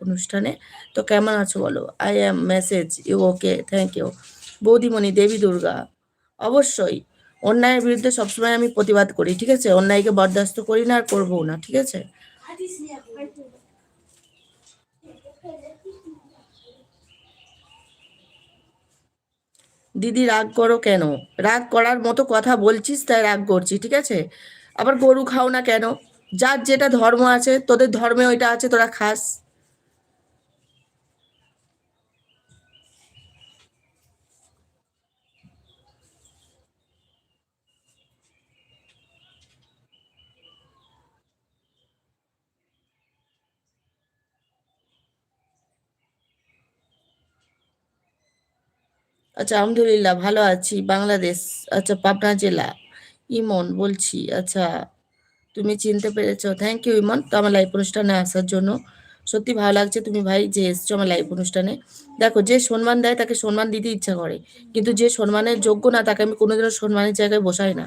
অনুষ্ঠানে। তো কেমন আছো বলো? I am message you okay, thank you. বৌদিমণি, দেবী দুর্গা, অবশ্যই অন্যায়ের বিরুদ্ধে সবসময় আমি প্রতিবাদ করি, ঠিক আছে? অন্যায়কে বরদাস্ত করি না আর করবো না, ঠিক আছে? দিদি রাগ করো কেন? রাগ করার মতো কথা বলছিস তাই রাগ করছি, ঠিক আছে? আবার গরু খাও না কেন? যার যেটা ধর্ম আছে, তোদের ধর্মে ওইটা আছে, তোরা খাস। আচ্ছা, আলহামদুলিল্লাহ ভালো আছি, বাংলাদেশ। আচ্ছা, পাবনা জেলা। ইমন বলছি। আচ্ছা, তুমি চিনতে পেরেছো, থ্যাংক ইউ ইমন, তো আমার লাইভ অনুষ্ঠানে আসার জন্য। সত্যি ভালো লাগছে তুমি ভাই যে এসছো আমার লাইভ অনুষ্ঠানে। দেখো, যে সম্মান দেয় তাকে সম্মান দিতে ইচ্ছা করে, কিন্তু যে সম্মানের যোগ্য না তাকে আমি কোনোদিনও সম্মানের জায়গায় বসাই না।